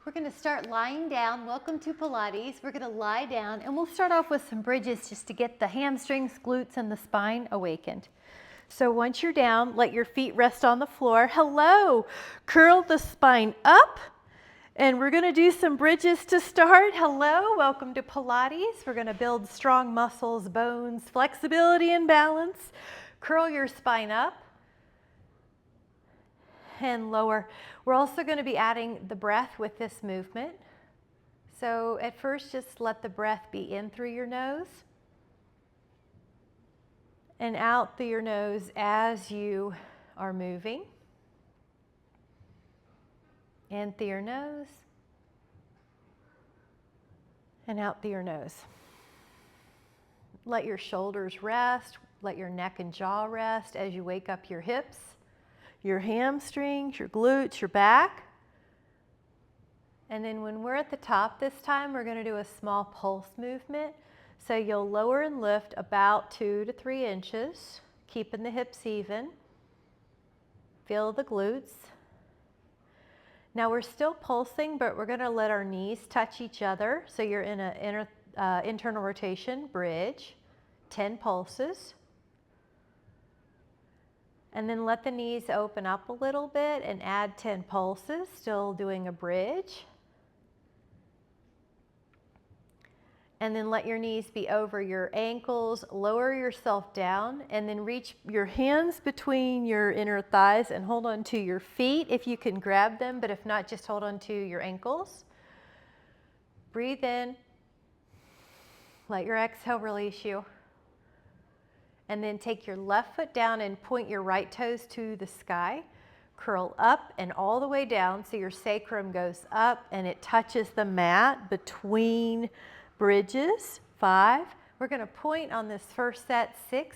We're going to start lying down. Welcome to Pilates. We're going to lie down and we'll start off with some bridges just to get the hamstrings, glutes, and the spine awakened. So once you're down, let your feet rest on the floor. Hello. Curl the spine up. And we're going to do some bridges to start. Hello. Welcome to Pilates. We're going to build strong muscles, bones, flexibility, and balance. Curl your spine up and lower. We're also going to be adding the breath with this movement. So at first, just let the breath be in through your nose and out through your nose as you are moving. In through your nose and out through your nose. Let your shoulders rest. Let your neck and jaw rest as you wake up your hips, your hamstrings, your glutes, your back. And then when we're at the top this time, we're going to do a small pulse movement. So you'll lower and lift about 2 to 3 inches, keeping the hips even. Feel the glutes. Now we're still pulsing, but we're going to let our knees touch each other. So you're in an internal rotation bridge, 10 pulses. And then let the knees open up a little bit and add 10 pulses, still doing a bridge. And then let your knees be over your ankles, lower yourself down, and then reach your hands between your inner thighs and hold on to your feet if you can grab them, but if not, just hold on to your ankles. Breathe in. Let your exhale release you. And then take your left foot down and point your right toes to the sky. Curl up and all the way down so your sacrum goes up and it touches the mat between bridges. 5. We're going to point on this first set. 6,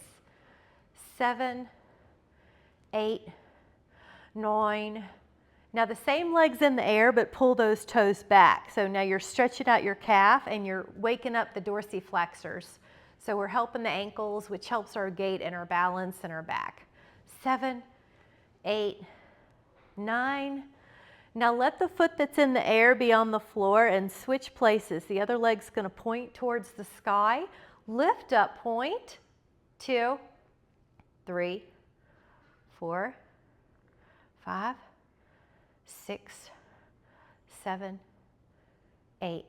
7, 8, 9. Now the same legs in the air, but pull those toes back. So now you're stretching out your calf and you're waking up the dorsiflexors. So we're helping the ankles, which helps our gait and our balance and our back. 7, 8, 9. Now let the foot that's in the air be on the floor and switch places. The other leg's going to point towards the sky. Lift up, point. 2, 3, 4, 5, 6, 7, 8,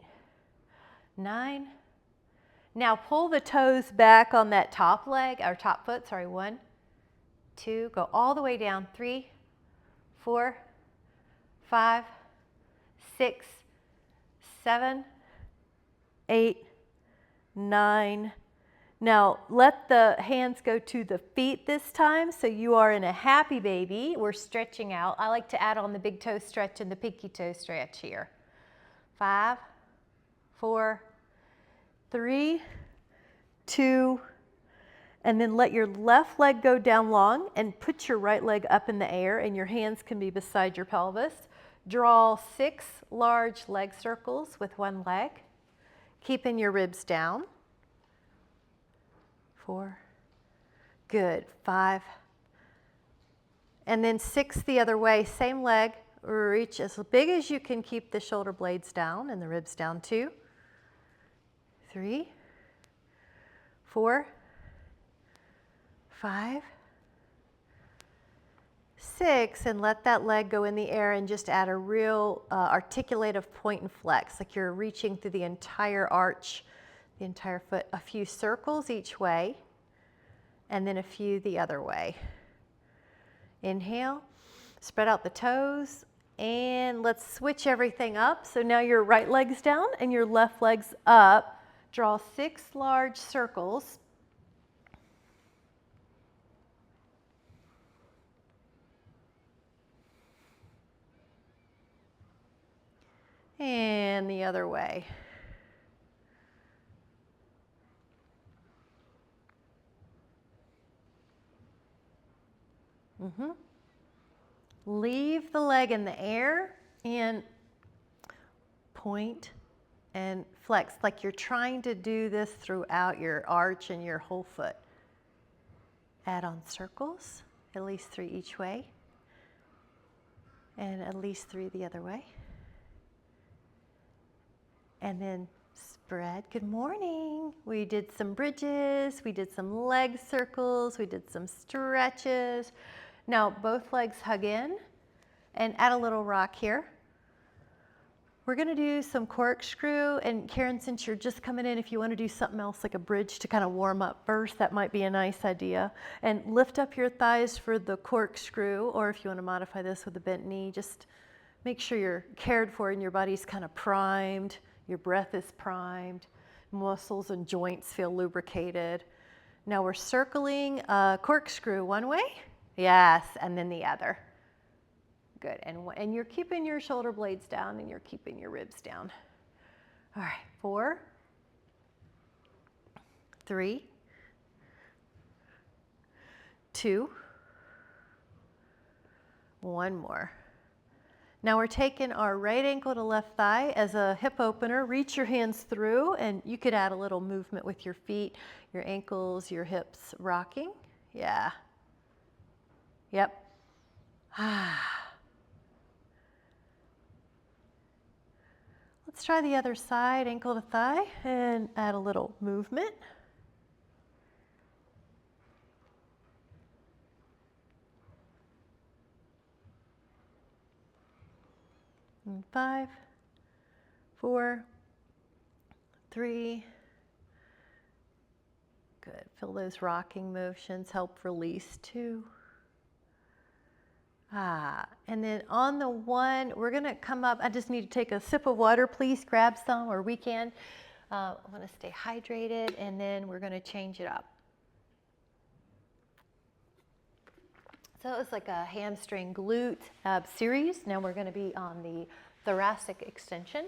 9. Now pull the toes back on that top leg, or top foot, sorry. 1, 2, go all the way down. 3, 4, 5, 6, 7, 8, 9. Now let the hands go to the feet this time, so you are in a happy baby. We're stretching out. I like to add on the big toe stretch and the pinky toe stretch here. 5, 4, 3, 2, and then let your left leg go down long and put your right leg up in the air and your hands can be beside your pelvis. Draw 6 large leg circles with one leg, keeping your ribs down. 4, good. 5, and then 6 the other way, same leg, reach as big as you can, keep the shoulder blades down and the ribs down. 2, 3, 4, 5, 6, and let that leg go in the air and just add a real articulative point and flex, like you're reaching through the entire arch, the entire foot. A few circles each way, and then a few the other way. Inhale, spread out the toes, and let's switch everything up. So now your right leg's down and your left leg's up. Draw 6 large circles. And the other way. Leave the leg in the air and point and flex, like you're trying to do this throughout your arch and your whole foot. Add on circles, at least 3 each way, and at least 3 the other way. And then spread. Good morning. We did some bridges, we did some leg circles, we did some stretches. Now both legs hug in and add a little rock here. We're gonna do some corkscrew, and Karen, since you're just coming in, if you wanna do something else like a bridge to kind of warm up first, that might be a nice idea. And lift up your thighs for the corkscrew, or if you wanna modify this with a bent knee, just make sure you're cared for and your body's kind of primed, your breath is primed, muscles and joints feel lubricated. Now we're circling a corkscrew one way, yes, and then the other. Good, and you're keeping your shoulder blades down and you're keeping your ribs down. All right, 4, 3, 2, 1 more. Now we're taking our right ankle to left thigh as a hip opener. Reach your hands through, and you could add a little movement with your feet, your ankles, your hips rocking. Yeah. Yep. Let's try the other side, ankle to thigh, and add a little movement. And 5, 4, 3. Good. Feel those rocking motions help release 2. And then on the 1, we're gonna come up. I just need to take a sip of water, please grab some, or we can. I wanna stay hydrated, and then we're gonna change it up. So it was like a hamstring glute series. Now we're gonna be on the thoracic extension.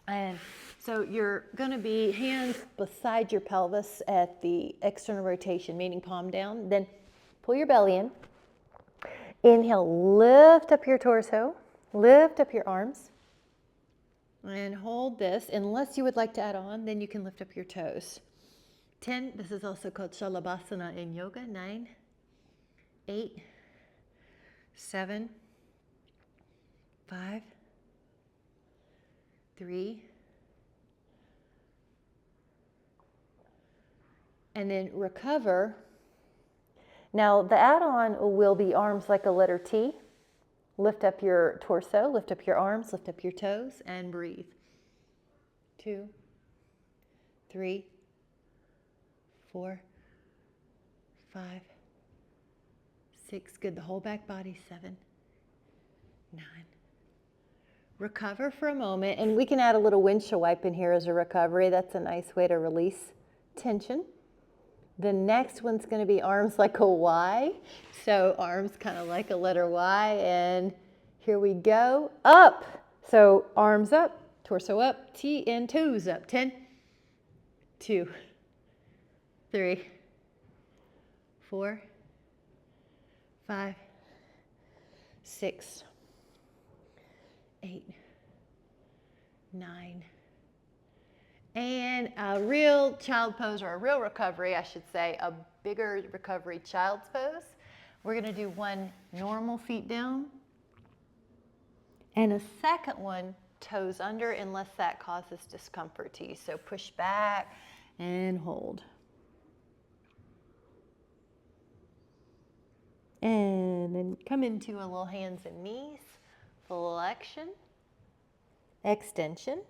And so you're gonna be hands beside your pelvis at the external rotation, meaning palm down. Then pull your belly in. Inhale, lift up your torso, lift up your arms, and hold this. Unless you would like to add on, then you can lift up your toes. 10, this is also called Shalabhasana in yoga. 9, 8, 7, 5, 3, and then recover. Now the add-on will be arms like a letter T. Lift up your torso, lift up your arms, lift up your toes, and breathe. 2, 3, 4, 5, 6. Good, the whole back body. 7, 9. Recover for a moment, and we can add a little windshield wipe in here as a recovery. That's a nice way to release tension. The next one's going to be arms like a Y. So arms kind of like a letter Y, and here we go. Up. So arms up, torso up, T, and toes up. 10, 2, 3, 4, 5, 6, 8, 9. And a real child pose, or a real recovery, I should say, a bigger recovery child's pose. We're going to do one normal feet down, and a second one toes under, unless that causes discomfort to you. So push back and hold. And then come into a little hands and knees, flexion, extension,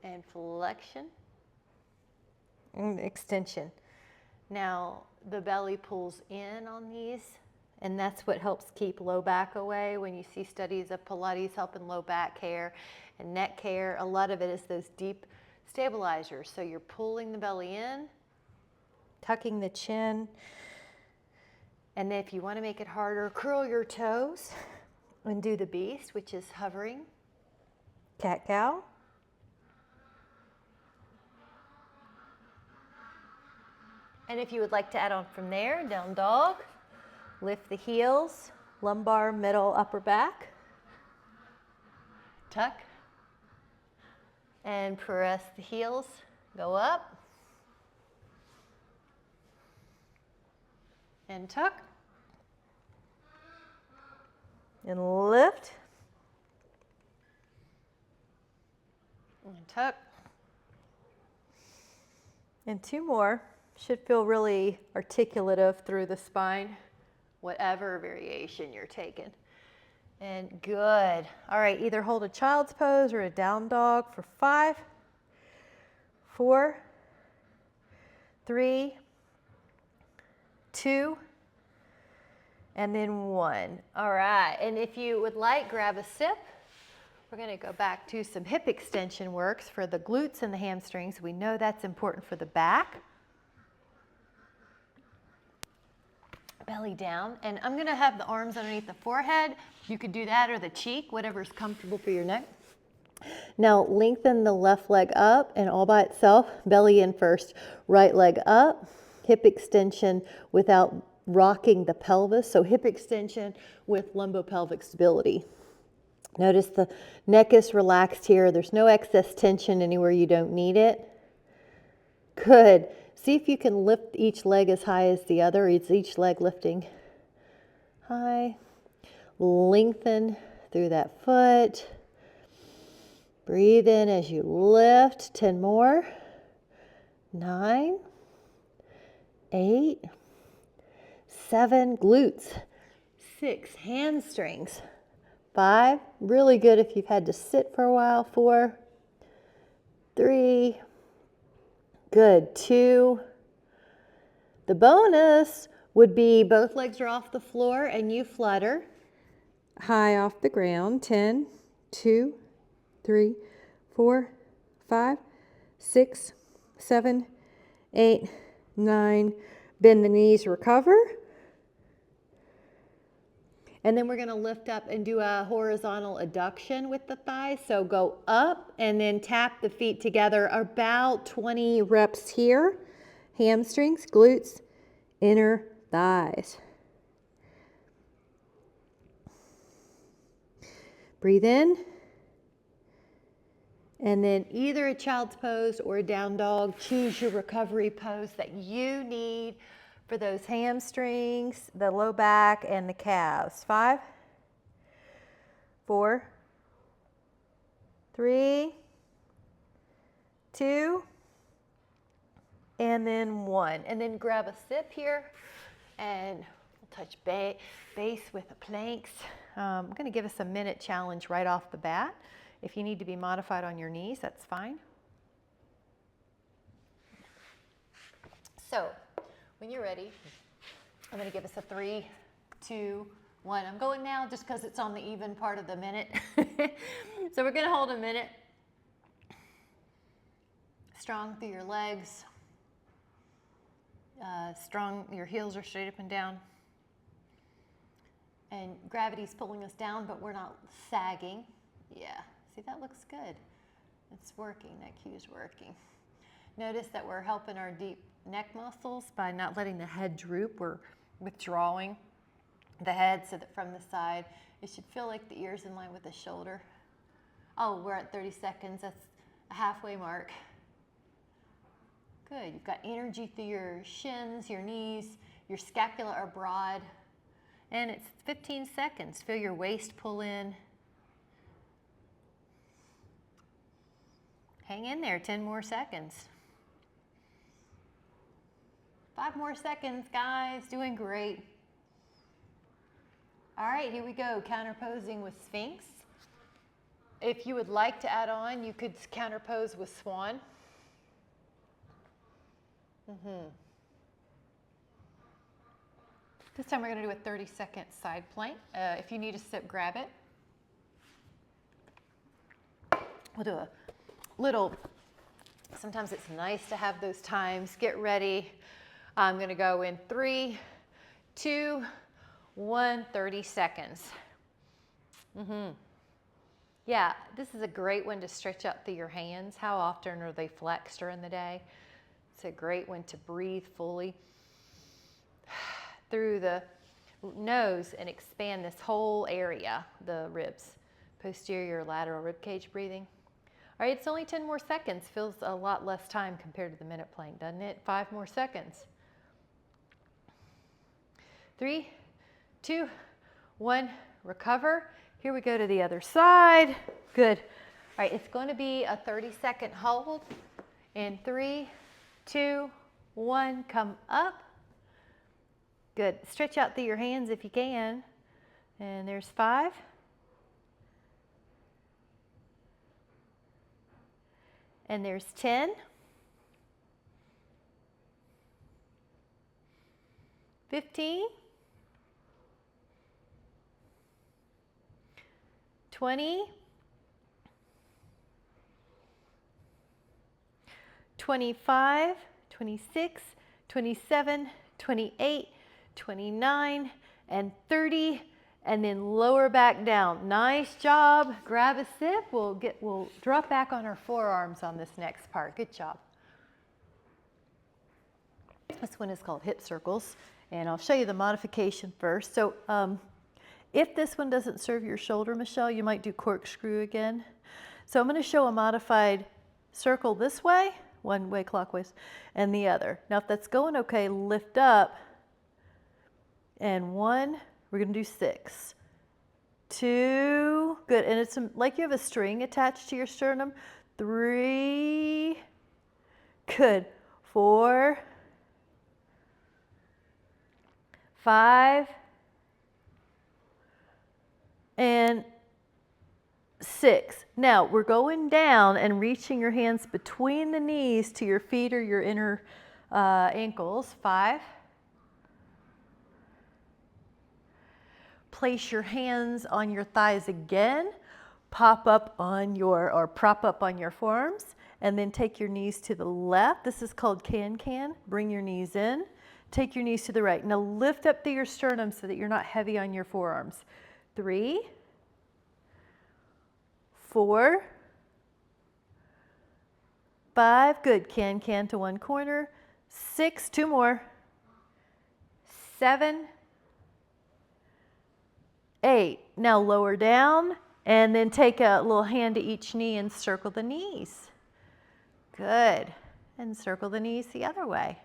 and flexion, and extension. Now the belly pulls in on these, and that's what helps keep low back away. When you see studies of Pilates helping low back care and neck care, a lot of it is those deep stabilizers. So you're pulling the belly in, tucking the chin, and then if you want to make it harder, curl your toes and do the beast, which is hovering, cat-cow. And if you would like to add on from there, down dog, lift the heels, lumbar, middle, upper back, tuck, and press the heels, go up, and tuck, and lift, And tuck. And 2 more. Should feel really articulative through the spine, whatever variation you're taking. And good. All right, either hold a child's pose or a down dog for 5, 4, 3, 2, and then 1. All right, and if you would like, grab a sip. We're going to go back to some hip extension works for the glutes and the hamstrings. We know that's important for the back. Belly down, and I'm going to have the arms underneath the forehead. You could do that or the cheek, whatever's comfortable for your neck. Now lengthen the left leg up and all by itself, belly in first. Right leg up, hip extension without rocking the pelvis. So hip extension with lumbopelvic stability. Notice the neck is relaxed here. There's no excess tension anywhere you don't need it. Good. See if you can lift each leg as high as the other. Is each leg lifting high? Lengthen through that foot. Breathe in as you lift. 10 more. 9, 8, 7, glutes. 6, hamstrings. 5, really good if you've had to sit for a while. 4, 3, good. 2. The bonus would be both legs are off the floor and you flutter high off the ground. 10, 2, 3, 4, 5, 6, 7, 8, 9. Bend the knees, recover. And then we're going to lift up and do a horizontal adduction with the thighs. So go up and then tap the feet together. About 20 reps here. Hamstrings, glutes, inner thighs. Breathe in. And then either a child's pose or a down dog. Choose your recovery pose that you need for those hamstrings, the low back, and the calves. 5, 4, 3, 2, and then 1. And then grab a sip here, and we'll touch base with the planks. I'm going to give us a minute challenge right off the bat. If you need to be modified on your knees, that's fine. So, when you're ready, I'm going to give us a 3, 2, 1. I'm going now just because it's on the even part of the minute. So we're going to hold a minute. Strong through your legs. Strong, your heels are straight up and down. And gravity's pulling us down, but we're not sagging. Yeah, see, that looks good. It's working, that cue's working. Notice that we're helping our deep neck muscles by not letting the head droop. We're withdrawing the head so that from the side, it should feel like the ear's in line with the shoulder. Oh, we're at 30 seconds. That's a halfway mark. Good. You've got energy through your shins, your knees, your scapula are broad. And it's 15 seconds. Feel your waist pull in. Hang in there, 10 more seconds. 5 more seconds, guys. Doing great. All right, here we go. Counterposing with Sphinx. If you would like to add on, you could counterpose with Swan. This time we're going to do a 30-second side plank. If you need a sip, grab it. We'll do a little, sometimes it's nice to have those times. Get ready. I'm going to go in 3, 2, 1, 30 seconds. Yeah, this is a great one to stretch out through your hands. How often are they flexed during the day? It's a great one to breathe fully through the nose and expand this whole area, the ribs, posterior, lateral rib cage breathing. All right, it's only 10 more seconds. Feels a lot less time compared to the minute plank, doesn't it? 5 more seconds. 3, 2, 1, recover. Here we go to the other side. Good. right, it's going to be a 30-second hold. In 3, 2, 1, come up. Good. Stretch out through your hands if you can. And there's 5. And there's 10. 15. 20. 25, 26, 27, 28, 29, and 30, and then lower back down. Nice job. Grab a sip. We'll drop back on our forearms on this next part. Good job. This one is called hip circles, and I'll show you the modification first. So if this one doesn't serve your shoulder, Michelle, you might do corkscrew again. So I'm going to show a modified circle this way, one way clockwise, and the other. Now if that's going okay, lift up, and 1, we're going to do 6. 2, good, and it's like you have a string attached to your sternum. 3, good. 4, 5, and 6. Now we're going down and reaching your hands between the knees to your feet or your inner ankles. 5. Place your hands on your thighs again. Prop up on your forearms, and then take your knees to the left. This is called can-can. Bring your knees in. Take your knees to the right. Now lift up through your sternum so that you're not heavy on your forearms. 3, 4, 5, good. Can to one corner. 6, 2 more. 7, 8. Now lower down, and then take a little hand to each knee and circle the knees. Good. And circle the knees the other way.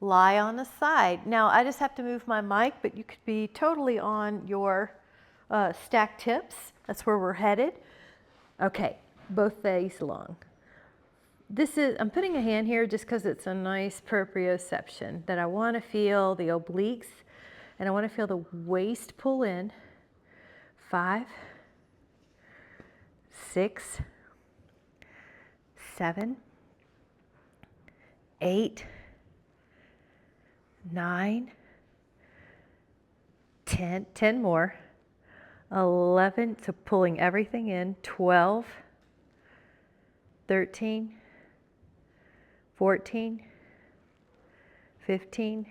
Lie on the side. Now I just have to move my mic, but you could be totally on your stacked hips. That's where we're headed. Okay, both face long. I'm putting a hand here just because it's a nice proprioception that I want to feel the obliques, and I want to feel the waist pull in. 5, 6, 7, 8, 9, 10 more, 11, so pulling everything in, 12, 13, 14, 15,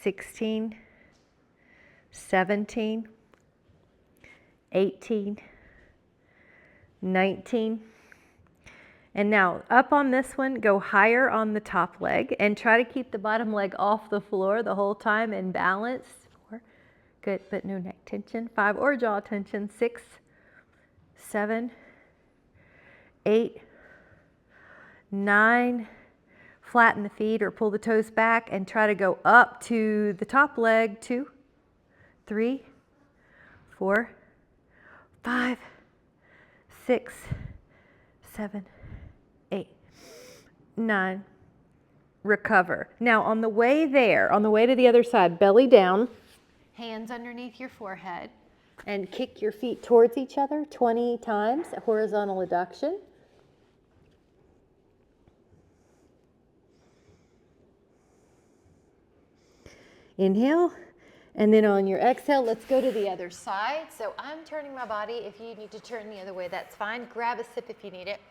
16, 17, 18, 19. And now up on this one, go higher on the top leg and try to keep the bottom leg off the floor the whole time and balance. 4, good, but no neck tension. 5, or jaw tension. 6, 7, 8, 9. Flatten the feet or pull the toes back and try to go up to the top leg. 2, 3, 4, 5, 6, 7, 8, 9. Recover. Now on the way to the other side, belly down, hands underneath your forehead, and kick your feet towards each other 20 times, horizontal adduction. Inhale, and then on your exhale, let's go to the other side. So I'm turning my body. If you need to turn the other way, that's fine. Grab a sip if you need it.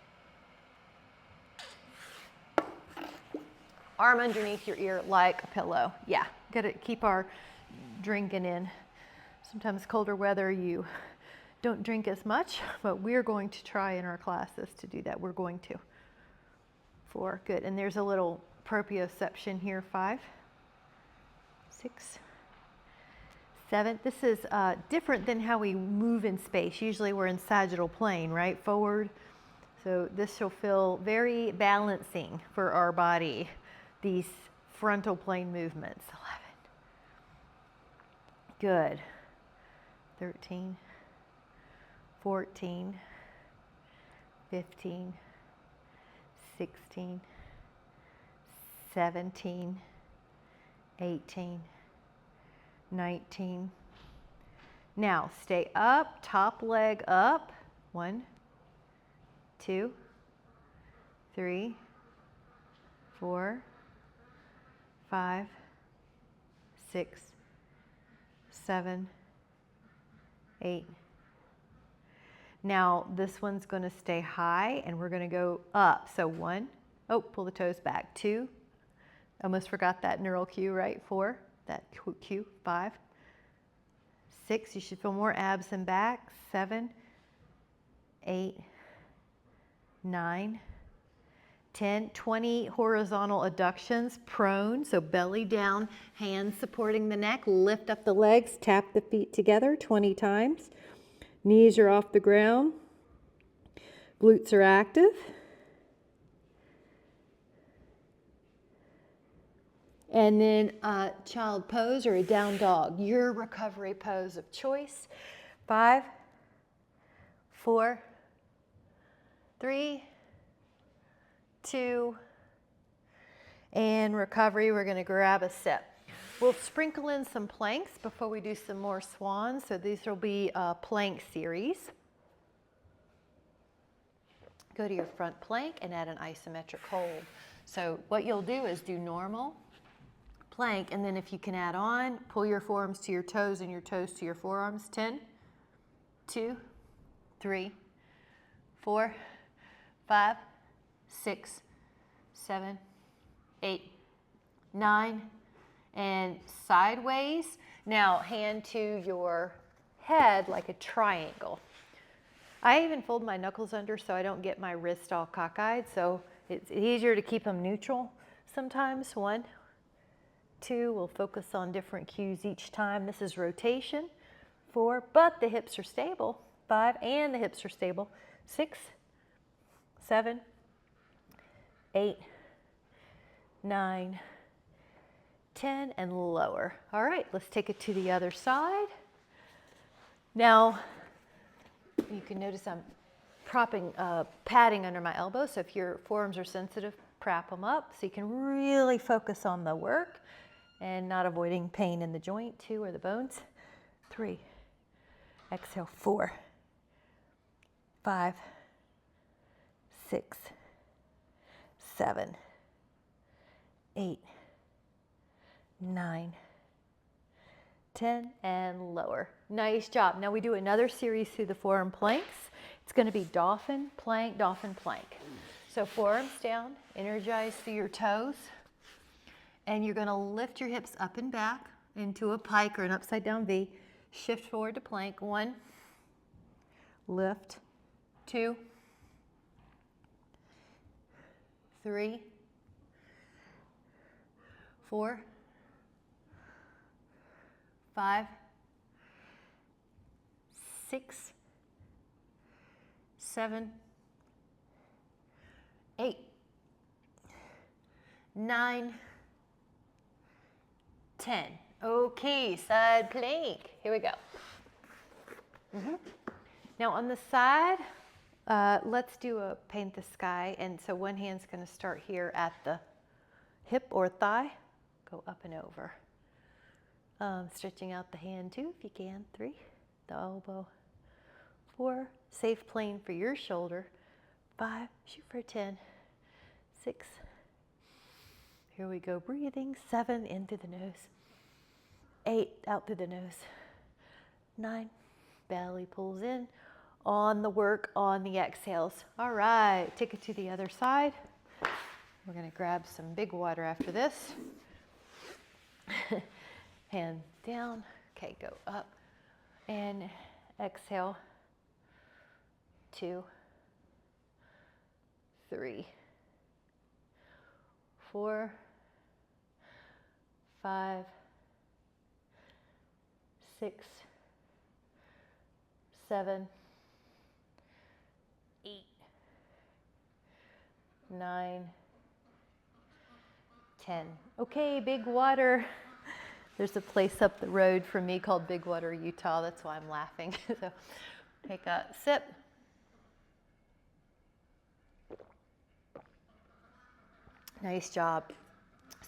Arm underneath your ear like a pillow. Yeah, got to keep our drinking in. Sometimes colder weather, you don't drink as much, but we're going to try in our classes to do that. We're going to. 4, good. And there's a little proprioception here. 5, 6, 7. This is different than how we move in space. Usually we're in sagittal plane, right? Forward. So this will feel very balancing for our body, these frontal plane movements. 11. Good. 13, 14, 15, 16, 17, 18, 19. Now stay up, top leg up. 1, 2, 3, 4, 5, 6, 7, 8. Now this one's going to stay high and we're going to go up. So 1, oh, pull the toes back. 2, almost forgot that neural cue, right? 4, that cue. 5, 6, you should feel more abs and back. 7, 8, 9, 10, 20 horizontal adductions, prone, so belly down, hands supporting the neck, lift up the legs, tap the feet together 20 times. Knees are off the ground, glutes are active. And then child pose or a down dog, your recovery pose of choice. 5, 4, 3, 2, and recovery, we're going to grab a sip. We'll sprinkle in some planks before we do some more swans, so these will be a plank series. Go to your front plank and add an isometric hold. So what you'll do is do normal, plank, and then if you can add on, pull your forearms to your toes and your toes to your forearms. 10, 2, 3, 4, 5, 6, 7, 8, 9, and sideways. Now hand to your head like a triangle. I even fold my knuckles under so I don't get my wrist all cockeyed, so it's easier to keep them neutral sometimes. 1, 2, we'll focus on different cues each time. This is rotation. 4, but the hips are stable. 5, and the hips are stable. 6, 7, 8, 9, 10, and lower. All right, let's take it to the other side. Now, you can notice I'm padding under my elbow, so if your forearms are sensitive, prop them up so you can really focus on the work and not avoiding pain in the joint. 2, or the bones. 3, exhale. 4, 5, 6, 7, 8, 9, 10, and lower. Nice job. Now we do another series through the forearm planks. It's going to be dolphin, plank, dolphin, plank. So forearms down, energize through your toes, and you're going to lift your hips up and back into a pike or an upside down V. Shift forward to plank. 1, lift. 2, 3, 4, 5, 6, 7, 8, 9, 10. Okay, side plank. Here we go. Now on the side, let's do a paint the sky. And so one hand's going to start here at the hip or thigh. Go up and over. Stretching out the hand 2 if you can. 3, the elbow. 4, safe plane for your shoulder. 5, shoot for 10. 6, here we go, breathing. 7, in through the nose. 8, out through the nose. 9, belly pulls in. On the work, on the exhales. All right, take it to the other side. We're going to grab some big water after this. Hand down. Okay, go up and exhale. 2, 3, 4, 5, 6, 7, 8, 9, 10. Okay, big water. There's a place up the road from me called Big Water, Utah. That's why I'm laughing. So take a sip. Nice job.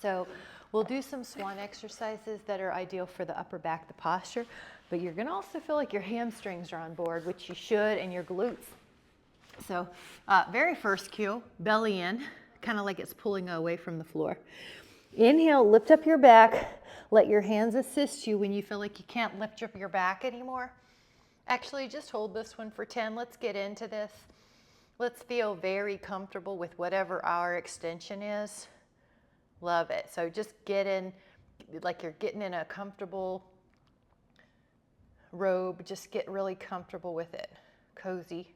So we'll do some Swan exercises that are ideal for the upper back, the posture, but you're going to also feel like your hamstrings are on board, which you should, and your glutes. So very first cue, belly in, kind of like it's pulling away from the floor. Inhale, lift up your back. Let your hands assist you when you feel like you can't lift up your back anymore. Actually, just hold this one for 10. Let's get into this. Let's feel very comfortable with whatever our extension is. Love it. So just get in, like you're getting in a comfortable robe. Just get really comfortable with it. Cozy.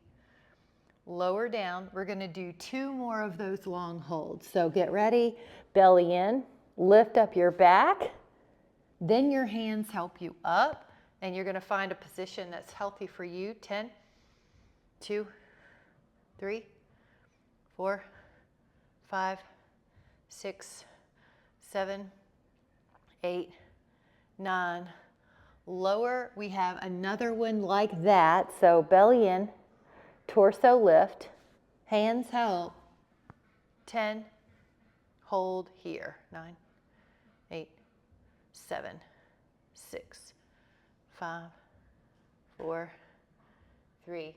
Lower down. We're going to do 2 more of those long holds. So get ready. Belly in. Lift up your back. Then your hands help you up. And you're going to find a position that's healthy for you. 10, 2, 3, 4, 5, 6, 7, 8, 9. Lower. We have another one like that. So belly in. Torso lift, hands help, 10, hold here, 9, 8, 7, 6, 5, 4, 3.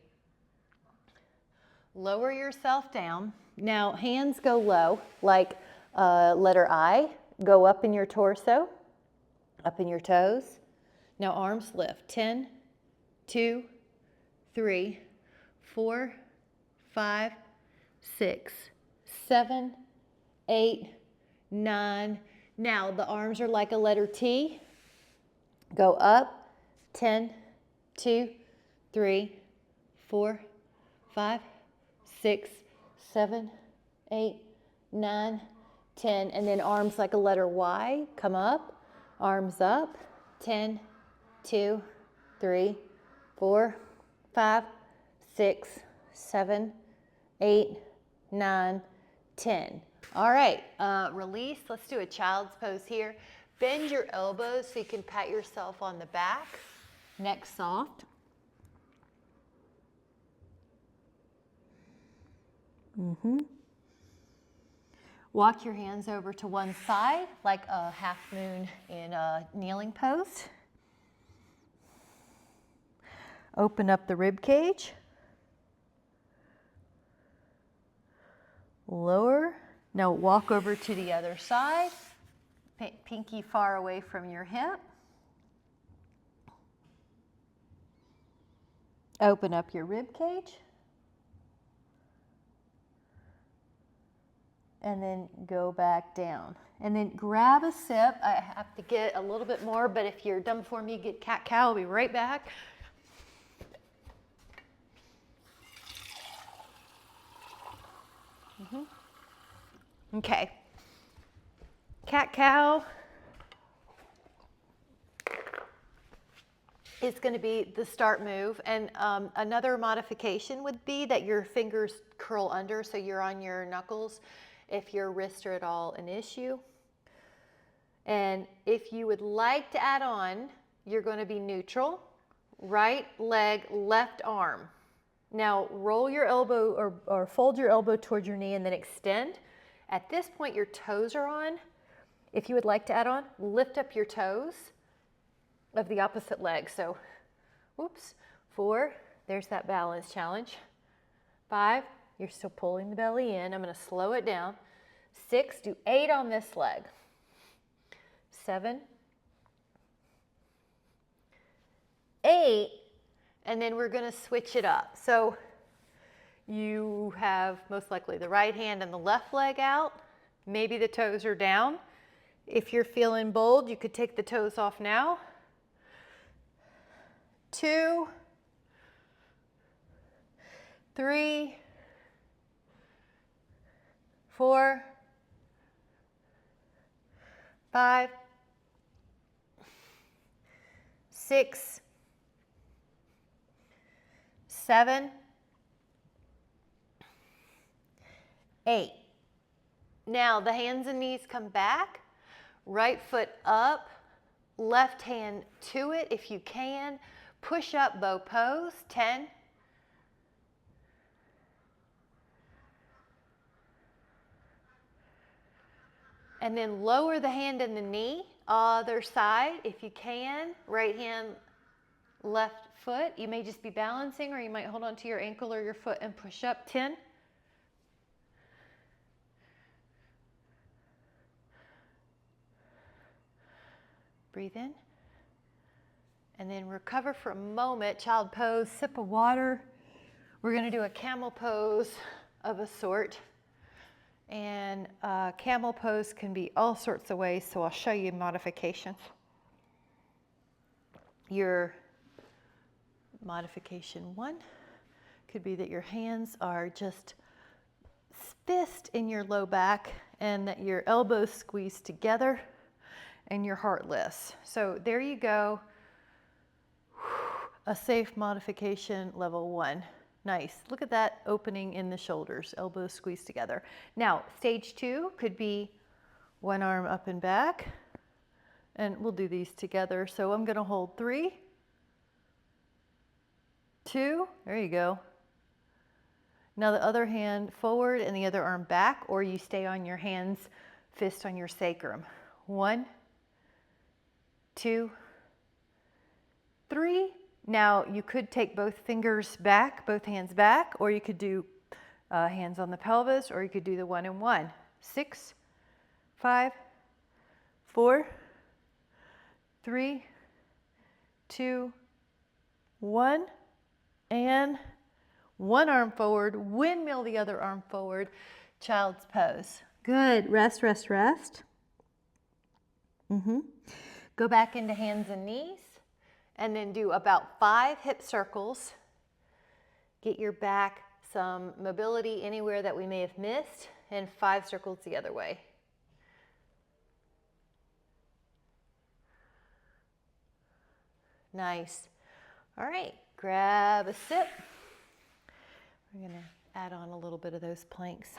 Lower yourself down. Now hands go low, like letter I, go up in your torso, up in your toes. Now arms lift, 10, 2, 3, 4, 5, 6, 7, 8, 9. Now the arms are like a letter T. Go up, 10, 2, 3, 4, 5, 6, 7, 8, 9, 10. And then arms like a letter Y. Come up, arms up, 10, 2, 3, 4, 5, 6, 7, 8, 9, 10. All right, release. Let's do a child's pose here. Bend your elbows so you can pat yourself on the back. Neck soft. Walk your hands over to one side like a half moon in a kneeling pose. Open up the rib cage. Lower. Now walk over to the other side. Pinky far away from your hip. Open up your rib cage. And then go back down. And then grab a sip. I have to get a little bit more, but if you're done before me, get cat-cow. I'll be right back. Okay. Cat-cow is going to be the start move. And another modification would be that your fingers curl under, so you're on your knuckles if your wrists are at all an issue. And if you would like to add on, you're going to be neutral, right leg, left arm. Now roll your elbow or fold your elbow towards your knee and then extend. At this point, your toes are on. If you would like to add on, lift up your toes of the opposite leg. So, whoops, 4, there's that balance challenge. 5, you're still pulling the belly in. I'm going to slow it down. 6, do 8 on this leg. 7, 8, and then we're going to switch it up. So you have most likely the right hand and the left leg out. Maybe the toes are down. If you're feeling bold, you could take the toes off now. 2, 3, 4, 5, 6, 7, 8. Now the hands and knees come back, right foot up, left hand to it if you can. Push up bow pose, 10. And then lower the hand and the knee, other side if you can. Right hand, left foot. You may just be balancing, or you might hold on to your ankle or your foot and push up, 10. Breathe in. And then recover for a moment. Child pose, sip of water. We're going to do a camel pose of a sort. And camel pose can be all sorts of ways, so I'll show you modifications. Your modification 1 could be that your hands are just fist in your low back and that your elbows squeeze together and your heartless. So there you go. A safe modification level 1. Nice. Look at that opening in the shoulders, elbows squeezed together. Now, stage 2 could be one arm up and back, and we'll do these together. So I'm going to hold 3, 2, there you go. Now the other hand forward and the other arm back, or you stay on your hands, fist on your sacrum. 1, 2, 3. Now you could take both fingers back, both hands back, or you could do hands on the pelvis, or you could do the 1 and 1. 6, 5, 4, 3, 2, 1, and one arm forward, windmill the other arm forward, child's pose. Good. Rest, rest, rest. Go back into hands and knees. And then do about 5 hip circles. Get your back some mobility anywhere that we may have missed, and 5 circles the other way. Nice. All right, grab a sip. We're going to add on a little bit of those planks.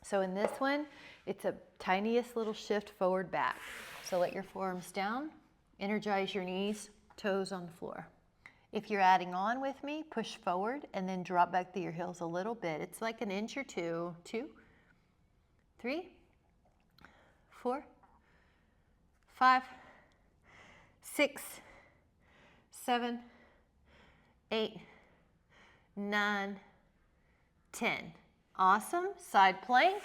So in this one, it's a tiniest little shift forward back. So let your forearms down. Energize your knees, toes on the floor. If you're adding on with me, push forward and then drop back to your heels a little bit. It's like an inch or two. 2, 3, 4, 5, 6, 7, 8, 9, 10. Awesome. Side plank.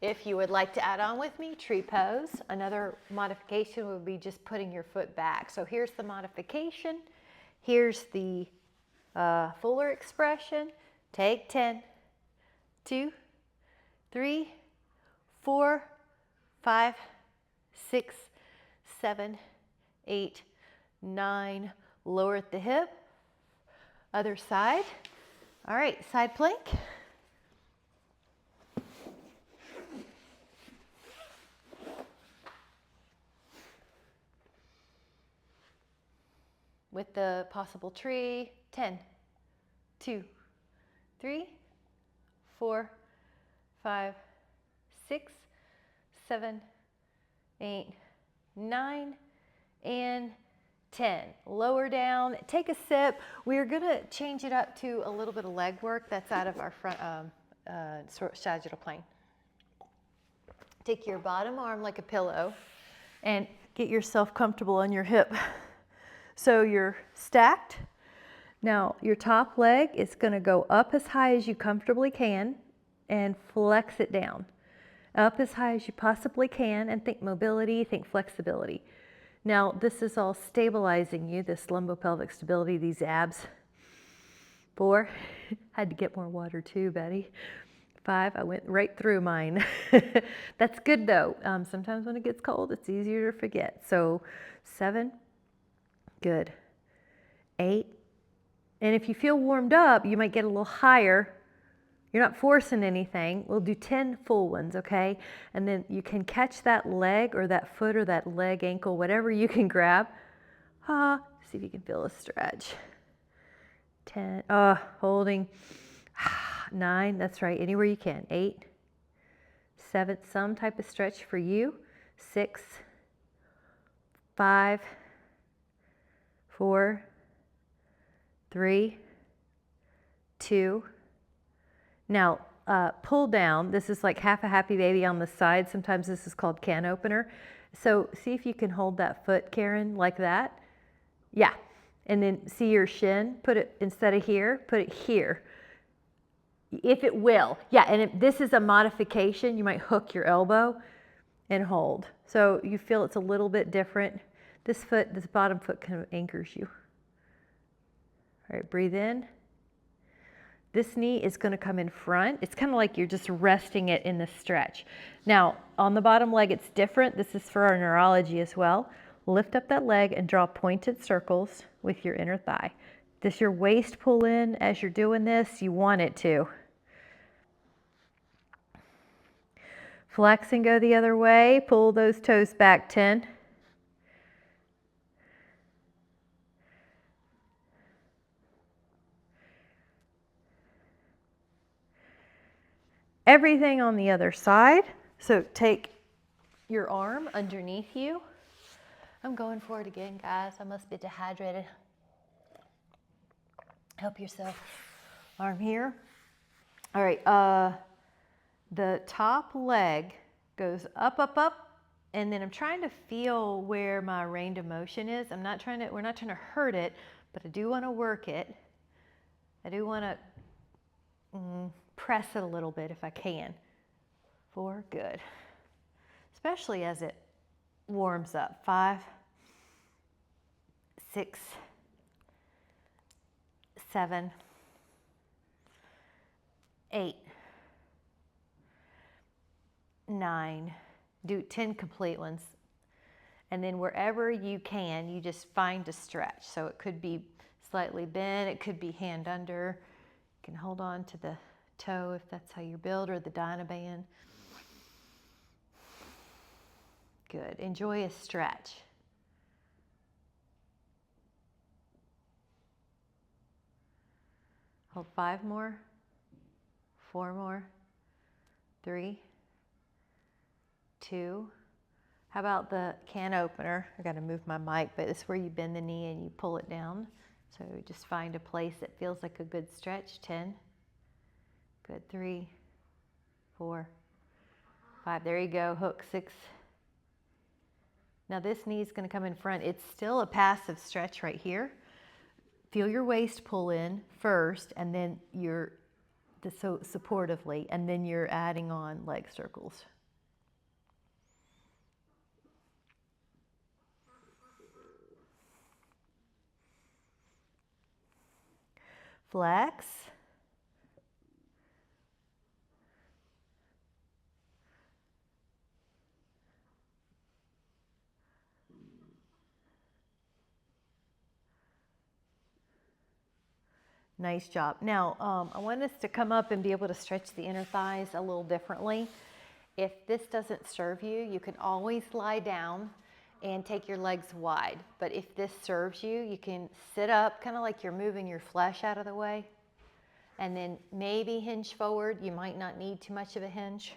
If you would like to add on with me, tree pose. Another modification would be just putting your foot back. So here's the modification. Here's the fuller expression. Take 10, 2, 3, 4, 5, 6, 7, 8, 9. Lower at the hip. Other side. All right, side plank. With the possible tree, 10, 2, 3, 4, 5, 6, 7, 8, 9, and 10. Lower down, take a sip. We're gonna change it up to a little bit of leg work that's out of our front sagittal plane. Take your bottom arm like a pillow and get yourself comfortable on your hip. So you're stacked. Now your top leg is going to go up as high as you comfortably can and flex it down. Up as high as you possibly can, and think mobility, think flexibility. Now this is all stabilizing you, this lumbopelvic stability, these abs. 4, had to get more water too, Betty. 5, I went right through mine. That's good though. Sometimes when it gets cold, it's easier to forget. So 7, good. 8, and if you feel warmed up, you might get a little higher. You're not forcing anything. We'll do 10 full ones, okay? And then you can catch that leg or that foot or that leg, ankle, whatever you can grab. See if you can feel a stretch. 10, holding. 9, that's right, anywhere you can. 8, 7, some type of stretch for you. 6, 5, 4, 3, 2. Now, pull down. This is like half a happy baby on the side. Sometimes this is called can opener. So see if you can hold that foot, Karen, like that. Yeah. And then see your shin. Put it, instead of here, put it here. If it will. Yeah, and if this is a modification, you might hook your elbow and hold. So you feel it's a little bit different. This foot, this bottom foot kind of anchors you. All right, breathe in. This knee is going to come in front. It's kind of like you're just resting it in the stretch. Now, on the bottom leg, it's different. This is for our neurology as well. Lift up that leg and draw pointed circles with your inner thigh. Does your waist pull in as you're doing this? You want it to. Flex and go the other way. Pull those toes back, 10. Everything on the other side. So take your arm underneath you. I'm going for it again, guys. I must be dehydrated. Help yourself. Arm here. All right. The top leg goes up, up, up, and then I'm trying to feel where my range of motion is. We're not trying to hurt it, but I do want to work it. I do want to press it a little bit if I can. 4, good. Especially as it warms up. 5, 6, 7, 8, 9. Do 10 complete ones. And then wherever you can, you just find a stretch. So it could be slightly bent, it could be hand under. You can hold on to the toe if that's how you build, or the Dynaband. Good. Enjoy a stretch. Hold 5 more, 4 more, 3, 2. How about the can opener? I got to move my mic, but it's where you bend the knee and you pull it down. So just find a place that feels like a good stretch. 10. Good. 3, 4, 5. There you go. Hook. 6. Now this knee is going to come in front. It's still a passive stretch right here. Feel your waist pull in first, and then so supportively, and then you're adding on leg circles. Flex. Nice job. Now, I want us to come up and be able to stretch the inner thighs a little differently. If this doesn't serve you, you can always lie down and take your legs wide. But if this serves you, you can sit up, kind of like you're moving your flesh out of the way. And then maybe hinge forward. You might not need too much of a hinge.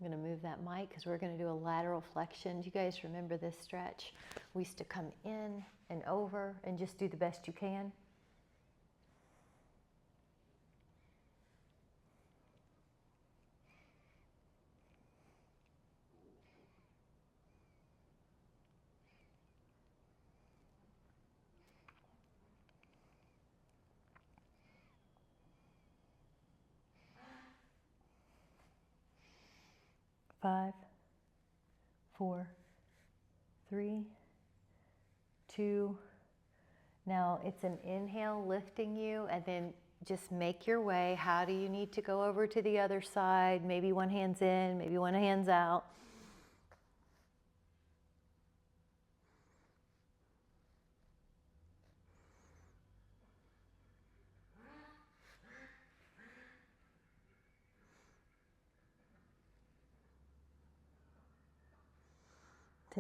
I'm going to move that mic because we're going to do a lateral flexion. Do you guys remember this stretch? We used to come in and over and just do the best you can. Five, 4, 3, 2. Now it's an inhale lifting you, and then just make your way. How do you need to go over to the other side? Maybe one hand's in, maybe one hand's out.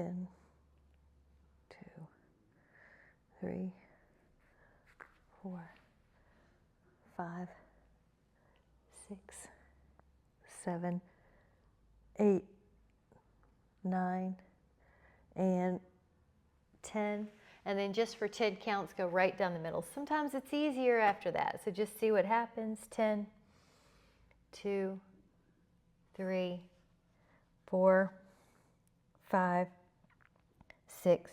10, 2, 3, 4, 5, 6, 7, 8, 9, and 10. And then just for 10 counts, go right down the middle. Sometimes it's easier after that, so just see what happens. 10, 2, 3, 4, 5, 6,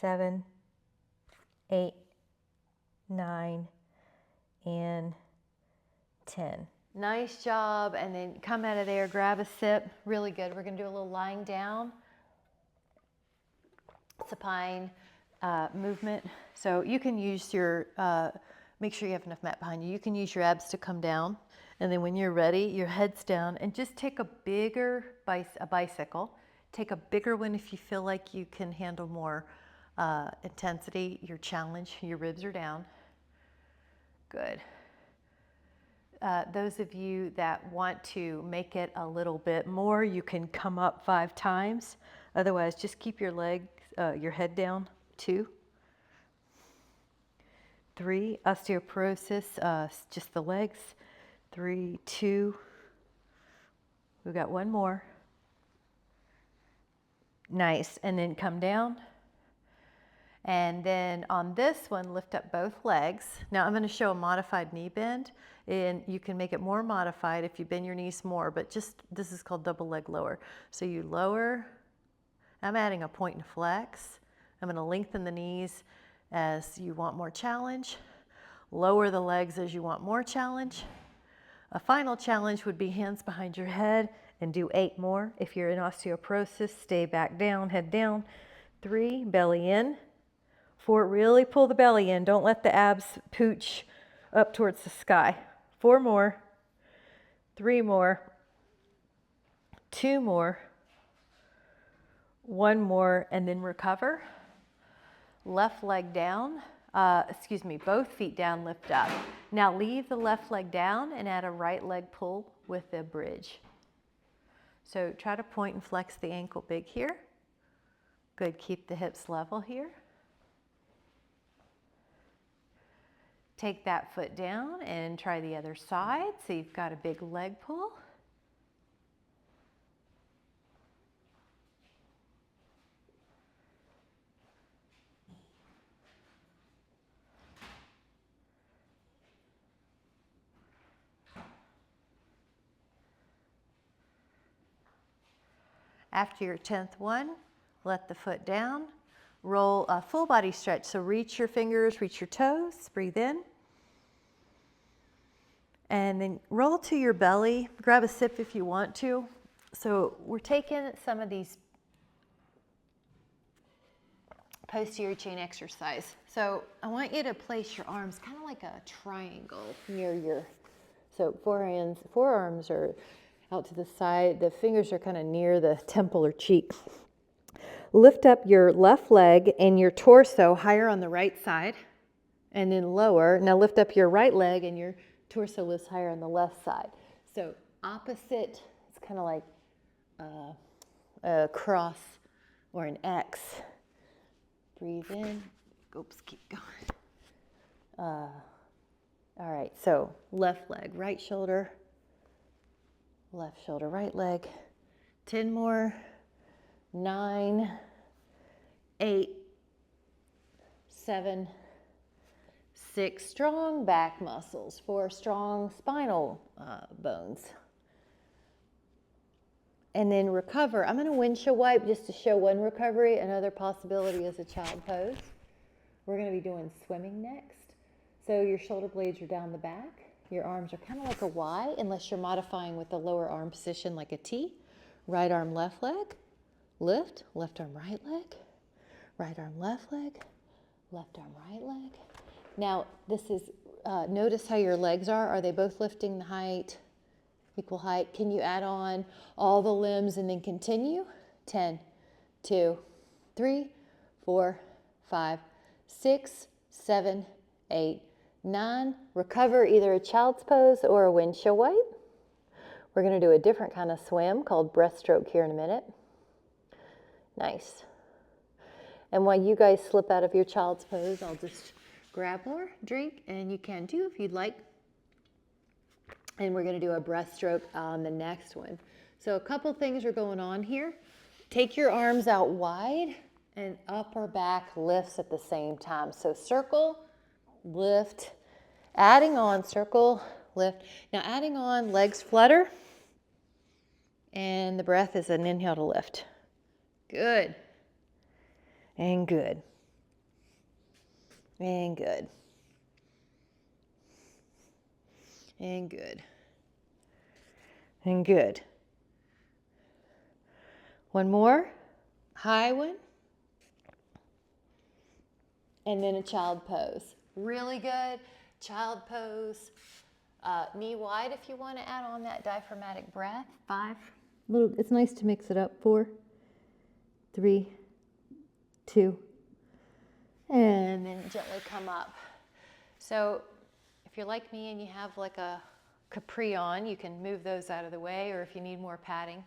7, 8, 9, and 10. Nice job, and then come out of there, grab a sip. Really good. We're gonna do a little lying down supine movement. So you can use your, make sure you have enough mat behind you. You can use your abs to come down, and then when you're ready, your head's down, and just take a bigger bicycle. Take a bigger one if you feel like you can handle more intensity, your challenge. Your ribs are down. Good. Those of you that want to make it a little bit more, you can come up 5 times. Otherwise, just keep your legs, your head down. 2, 3, osteoporosis, just the legs. 3, 2. We've got one more. Nice, and then come down. And then on this one, lift up both legs. Now I'm gonna show a modified knee bend, and you can make it more modified if you bend your knees more, but just, this is called double leg lower. So you lower, I'm adding a point and flex. I'm gonna lengthen the knees as you want more challenge, lower the legs as you want more challenge. A final challenge would be hands behind your head and do 8 more. If you're in osteoporosis, stay back down, head down. 3, belly in. 4, really pull the belly in. Don't let the abs pooch up towards the sky. 4 more. 3 more. 2 more. 1 more, and then recover. Left leg down. Both feet down, lift up. Now leave the left leg down and add a right leg pull with the bridge. So try to point and flex the ankle big here. Good, keep the hips level here. Take that foot down and try the other side. So you've got a big leg pull. After your 10th one, let the foot down. Roll a full body stretch. So reach your fingers, reach your toes, breathe in. And then roll to your belly. Grab a sip if you want to. So we're taking some of these posterior chain exercise. So I want you to place your arms kind of like a triangle near your, so forearms are out to the side. The fingers are kind of near the temple or cheek. Lift up your left leg and your torso higher on the right side, and then lower. Now lift up your right leg and your torso lifts higher on the left side. So opposite, it's kind of like a cross or an X. Breathe in. Oops, keep going. All right, so left leg, right shoulder, right leg. 10 more. 9, 8, 7, 6, strong back muscles, 4 strong spinal bones. And then recover. I'm going to windshield wipe just to show one recovery. Another possibility is a child pose. We're going to be doing swimming next. So your shoulder blades are down the back. Your arms are kind of like a Y, unless you're modifying with the lower arm position like a T. Right arm, left leg. Lift, left arm, right leg, right arm, left leg, left arm, right leg. Now, this is, notice how your legs are. Are they both lifting the height, equal height? Can you add on all the limbs and then continue? 10, 2, 3, 4, 5, 6, 7, 8, 9. Recover either a child's pose or a windshield wipe. We're going to do a different kind of swim called breaststroke here in a minute. Nice. And while you guys slip out of your child's pose, I'll just grab more drink, and you can too if you'd like. And we're going to do a breaststroke on the next one. So a couple things are going on here. Take your arms out wide, and upper back lifts at the same time. So circle, lift, adding on, circle, lift. Now adding on, legs flutter, and the breath is an inhale to lift. Good. And good. And good. And good. And good. One more. High one. And then a child pose. Really good. Child pose. Knee wide if you want to add on that diaphragmatic breath. 5. It's nice to mix it up. 4, 3, 2. And then gently come up. So if you're like me and you have like a capri on, you can move those out of the way, or if you need more padding.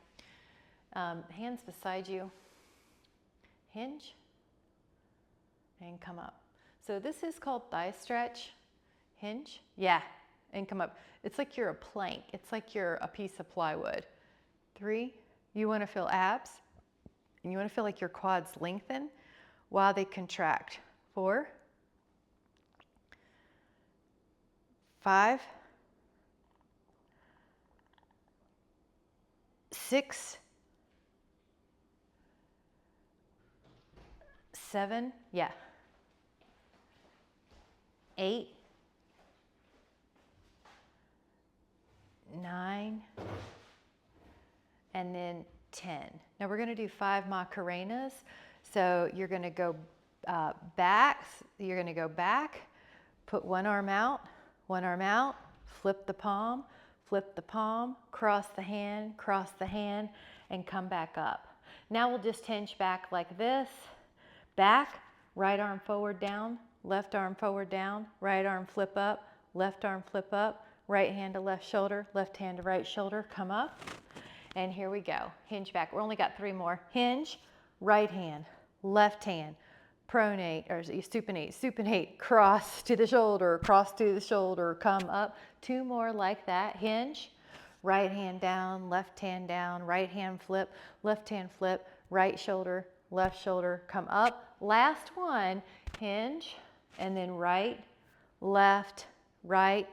Hands beside you. Hinge and come up. So this is called thigh stretch. Hinge, yeah, and come up. It's like you're a plank. It's like you're a piece of plywood. 3, you want to feel abs, and you want to feel like your quads lengthen while they contract. 4, 5, 6, 7, yeah, 8, 9, and then 10. Now we're going to do 5 Macarenas. So you're going to go back. You're going to go back, put one arm out, flip the palm, cross the hand, and come back up. Now we'll just hinge back like this. Back, right arm forward down, left arm forward down, right arm flip up, left arm flip up, right hand to left shoulder, left hand to right shoulder, come up. And here we go, hinge back. We're only got 3 more. Hinge, right hand, left hand, pronate, or supinate, cross to the shoulder, come up. 2 more like that. Hinge, right hand down, right hand flip, right shoulder, left shoulder, come up. Last one, hinge, and then right, left, right,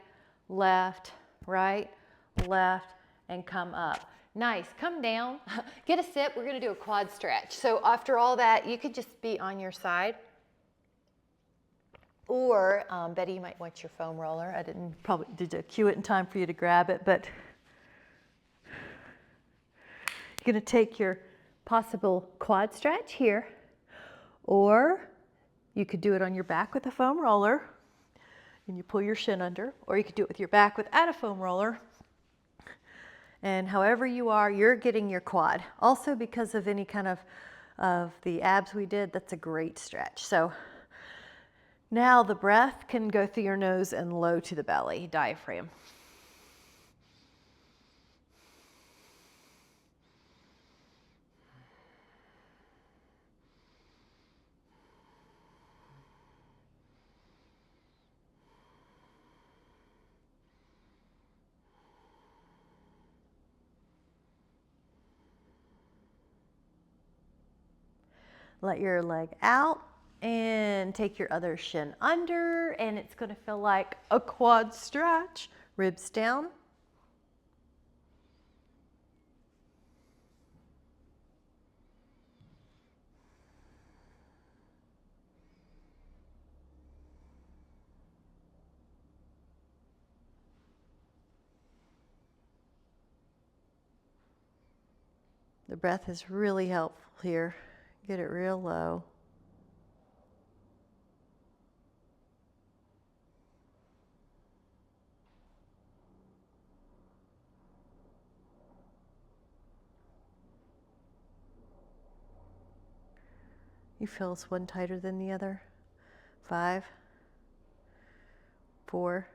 and come up. Nice, come down, get a sip. We're gonna do a quad stretch. So after all that, you could just be on your side. Or, Betty, you might want your foam roller. I didn't cue it in time for you to grab it, but you're gonna take your possible quad stretch here, or you could do it on your back with a foam roller, and you pull your shin under, or you could do it with your back without a foam roller. And however you are, you're getting your quad. Also, because of any kind of the abs we did, that's a great stretch. So now the breath can go through your nose and low to the belly, diaphragm. Let your leg out and take your other shin under, and it's going to feel like a quad stretch. Ribs down. The breath is really helpful here. Get it real low. You feel this one tighter than the other? 5, 4,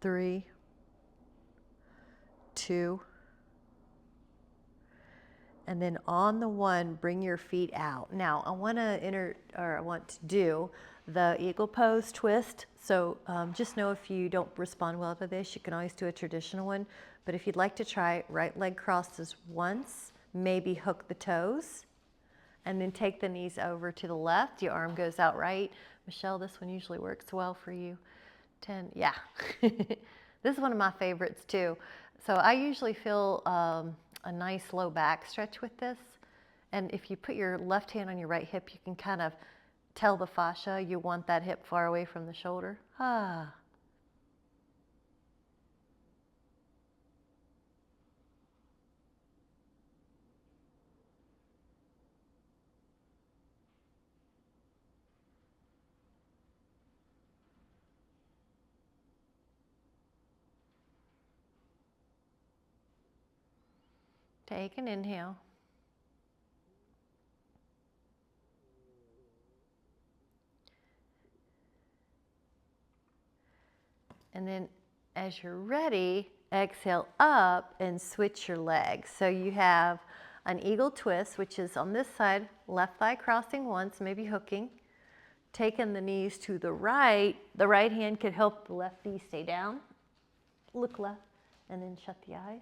3, 2, and then on the one, bring your feet out. Now, I want to do the eagle pose twist. So just know if you don't respond well to this, you can always do a traditional one. But if you'd like to try, right leg crosses once, maybe hook the toes, and then take the knees over to the left. Your arm goes out right. Michelle, this one usually works well for you. 10, yeah. This is one of my favorites too. So I usually feel a nice low back stretch with this. And if you put your left hand on your right hip, you can kind of tell the fascia you want that hip far away from the shoulder. Ah. Take an inhale. And then as you're ready, exhale up and switch your legs. So you have an eagle twist, which is on this side, left thigh crossing once, maybe hooking. Taking the knees to the right hand could help the left knee stay down. Look left and then shut the eyes.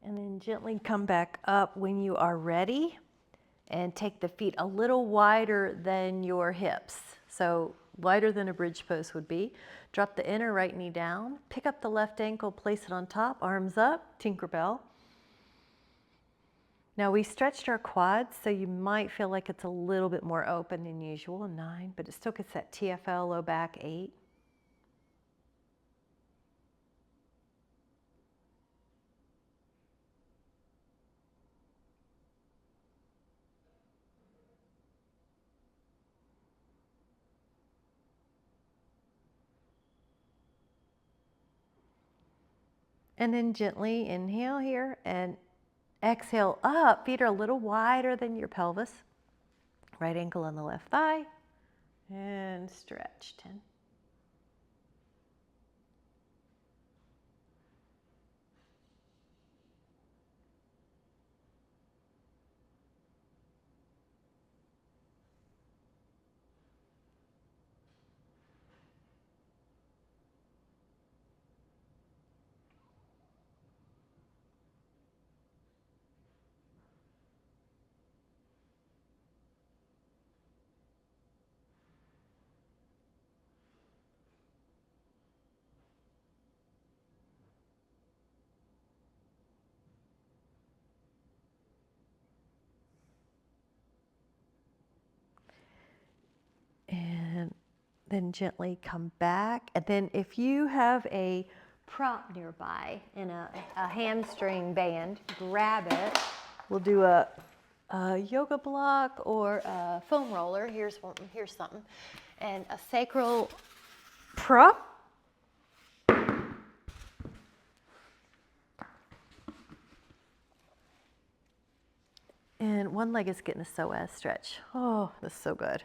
And then gently come back up when you are ready and take the feet a little wider than your hips. So wider than a bridge pose would be. Drop the inner right knee down, pick up the left ankle, place it on top, arms up, Tinkerbell. Now we stretched our quads, so you might feel like it's a little bit more open than usual, 9, but it still gets that TFL low back, 8. And then gently inhale here and exhale up. Feet are a little wider than your pelvis. Right ankle on the left thigh. And stretch, 10. And then gently come back. And then if you have a prop nearby in a hamstring band, grab it. We'll do a yoga block or a foam roller. Here's something. And a sacral prop. And one leg is getting a psoas stretch. Oh, that's so good.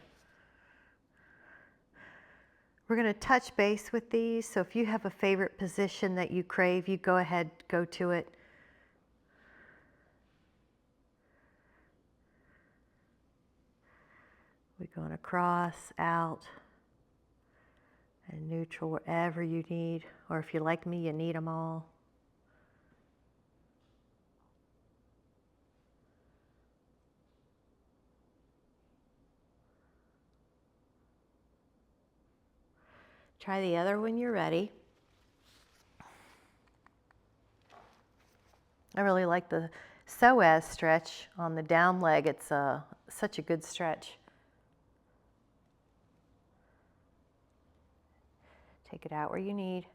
We're going to touch base with these. So if you have a favorite position that you crave, you go ahead, go to it. We're going across, out, and neutral wherever you need. Or if you're like me, you need them all. Try the other when you're ready. I really like the psoas stretch on the down leg. It's such a good stretch. Take it out where you need.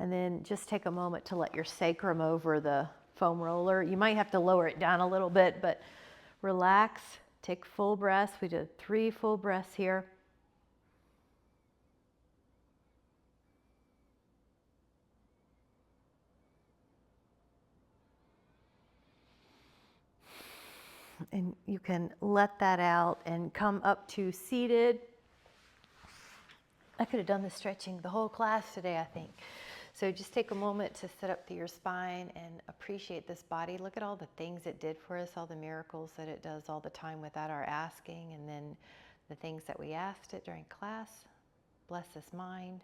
And then just take a moment to let your sacrum over the foam roller. You might have to lower it down a little bit, but relax, take full breaths. We did 3 full breaths here. And you can let that out and come up to seated. I could have done the stretching the whole class today, I think. So just take a moment to sit up through your spine and appreciate this body. Look at all the things it did for us, all the miracles that it does all the time without our asking, and then the things that we asked it during class. Bless this mind,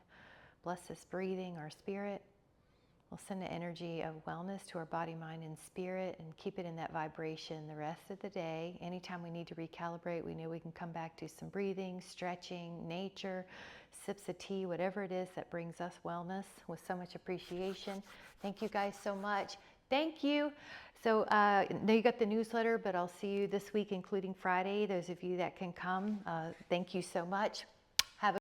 bless this breathing, our spirit. We'll send an energy of wellness to our body, mind, and spirit and keep it in that vibration the rest of the day. Anytime we need to recalibrate, we know we can come back to some breathing, stretching, nature, sips of tea, whatever it is that brings us wellness with so much appreciation. Thank you guys so much. Thank you. So now you got the newsletter, but I'll see you this week, including Friday. Those of you that can come, thank you so much.